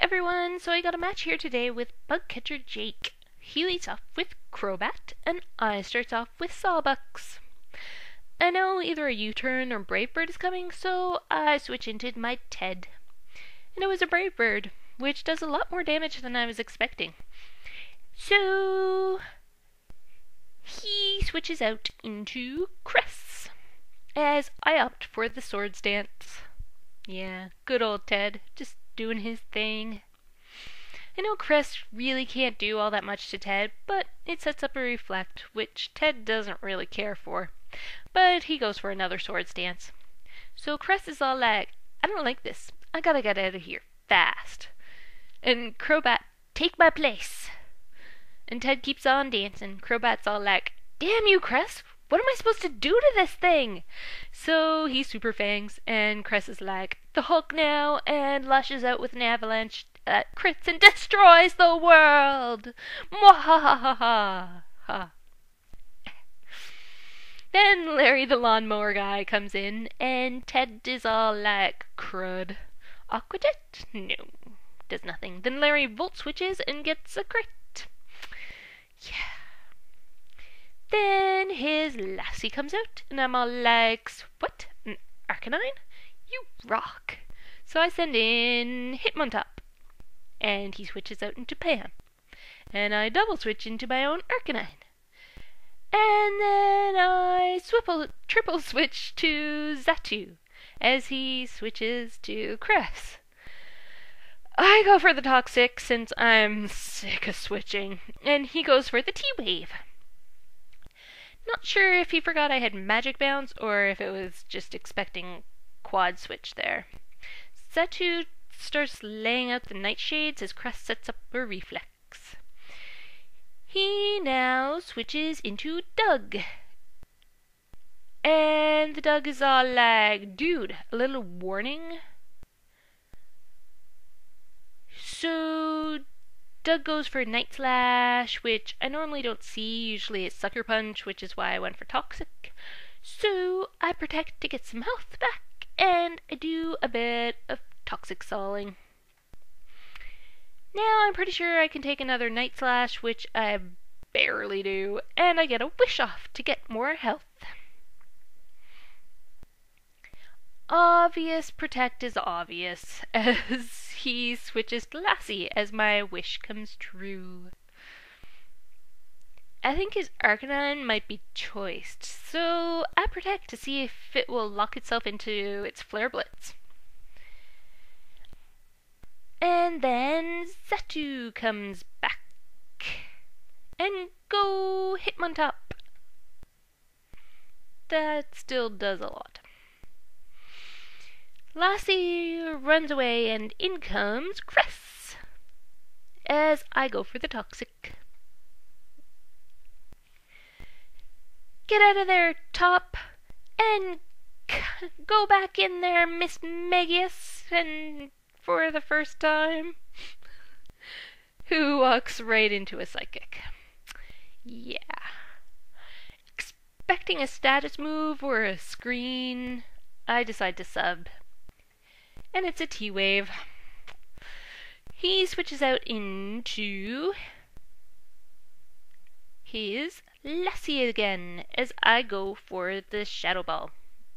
everyone, so I got a match here today with BugCatcherJake. He leads off with Crobat, and I starts off with Sawbucks. I know either a U-turn or Brave Bird is coming, so I switch into my Ted. And it was a Brave Bird, which does a lot more damage than I was expecting. So he switches out into Cress, as I opt for the Swords Dance. Yeah, good old Ted, just doing his thing. I know Cress really can't do all that much to Ted, but it sets up a Reflect, which Ted doesn't really care for. But he goes for another Swords Dance. So Cress is all like, I don't like this. I gotta get out of here, fast. And Crobat, take my place. And Ted keeps on dancing. Crobat's all like, damn you, Cress! What am I supposed to do to this thing? So he Super Fangs, and Cress is like, the Hulk now, and lashes out with an avalanche that crits and destroys the world! Mwahahaha! Then Larry the lawnmower guy comes in, and Ted is all like, crud. Aquajet? No, does nothing. Then Larry volt switches and gets a crit. Yeah. Then his lassie comes out, and I'm all like, what? An Arcanine? You rock. So I send in Hitmontop, and he switches out into Pam. And I double switch into my own Arcanine. And then I triple switch to Xatu, as he switches to Cress. I go for the Toxic, since I'm sick of switching, and he goes for the T-Wave. Not sure if he forgot I had Magic Bounce, or if it was just expecting quad switch there. Xatu starts laying out the Nightshades as Cress sets up a Reflex. He now switches into Doug. And the Doug is all like, dude, a little warning? So Doug goes for Night Slash, which I normally don't see. Usually it's Sucker Punch, which is why I went for Toxic. So I protect to get some health back, and I do a bit of Toxic Sawing. Now I'm pretty sure I can take another Night Slash, which I barely do, and I get a Wish Off to get more health. Obvious protect is obvious, as he switches to Lassie as my wish comes true. I think his Arcanine might be choiced, so I protect to see if it will lock itself into its Flare Blitz. And then Xatu comes back. And go Hitmontop. That still does a lot. Lassie runs away, and in comes Cress, as I go for the Toxic. Get out of there, Top, and go back in there, Miss Megius, and for the first time, who walks right into a Psychic. Yeah. Expecting a status move or a screen, I decide to sub. And it's a T-Wave. He switches out into his Lassie again, as I go for the Shadow Ball,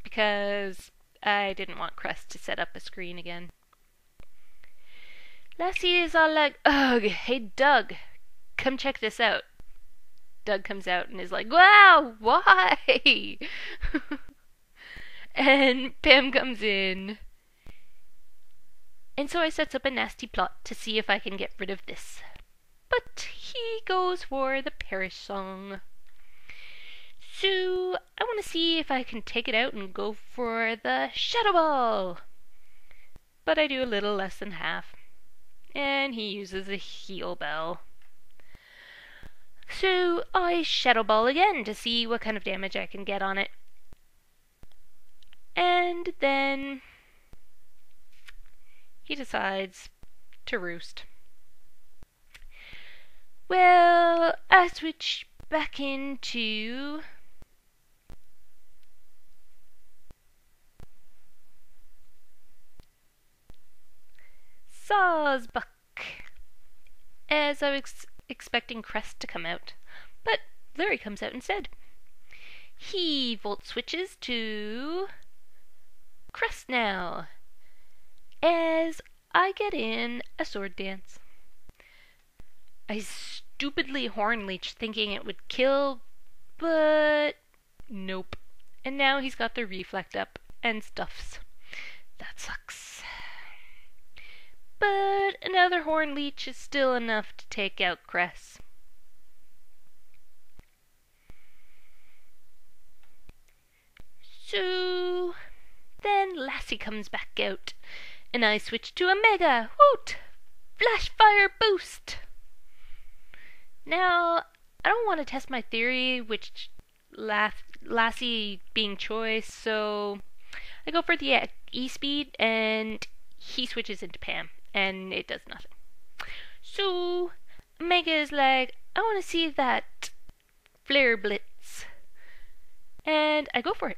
because I didn't want Crest to set up a screen again. Lassie is all like, ugh, hey Doug, come check this out. Doug comes out and is like, wow, why? And Pam comes in. And so I sets up a nasty plot to see if I can get rid of this. But he goes for the Perish Song. So I want to see if I can take it out and go for the Shadow Ball. But I do a little less than half. And he uses a Heal Bell. So I Shadow Ball again to see what kind of damage I can get on it. And then he decides to roost. Well, I switch back into Sawbucks. as I was expecting Crest to come out. But Larry comes out instead. He volt switches to Crest now, as I get in a sword dance. I stupidly horn leech thinking it would kill, but nope. And now he's got the reflect up and stuffs. That sucks. But another horn leech is still enough to take out Cress. So then Lassie comes back out, and I switch to a Mega. Woot! Flash fire boost! Now, I don't want to test my theory, which Lassie being choice, so I go for the E-speed, and he switches into Pam, and it does nothing. So, Mega is like, I want to see that flare blitz, and I go for it.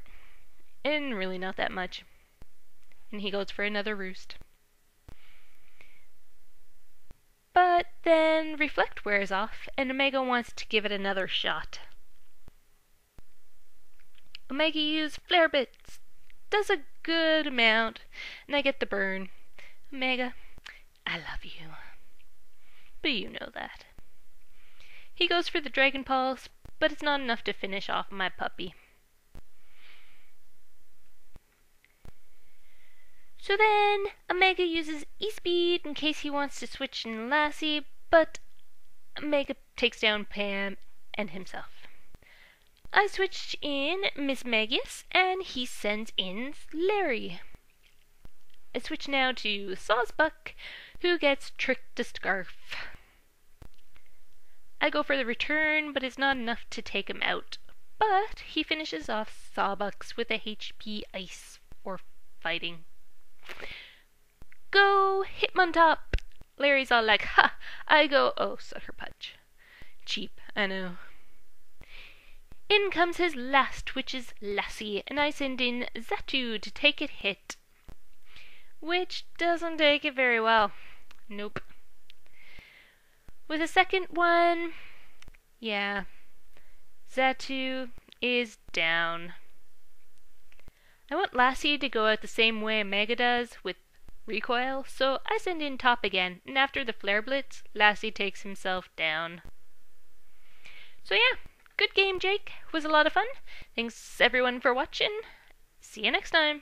And really not that much. And he goes for another roost. But then Reflect wears off, and Omega wants to give it another shot. Omega uses Flare Bits. Does a good amount, and I get the burn. Omega, I love you. But you know that. He goes for the Dragon Pulse, but it's not enough to finish off my puppy. So then, Omega uses E-Speed in case he wants to switch in Lassie, but Omega takes down Pam and himself. I switch in Miss Magius, and he sends in Larry. I switch now to Sawsbuck, who gets tricked to Scarf. I go for the return, but it's not enough to take him out. But he finishes off Sawbucks with a HP Ice, or Fighting. Go Hitmontop! Larry's all like, ha! I go, oh, Sucker Punch. Cheap, I know. In comes his last, which is Lassie, and I send in Zatu to take it hit. Which doesn't take it very well. Nope. With a second one, yeah, Zatu is down. I want Lassie to go out the same way Omega does, with recoil, so I send in Top again, and after the Flare Blitz, Lassie takes himself down. So yeah, good game, Jake. Was a lot of fun. Thanks everyone for watching. See you next time.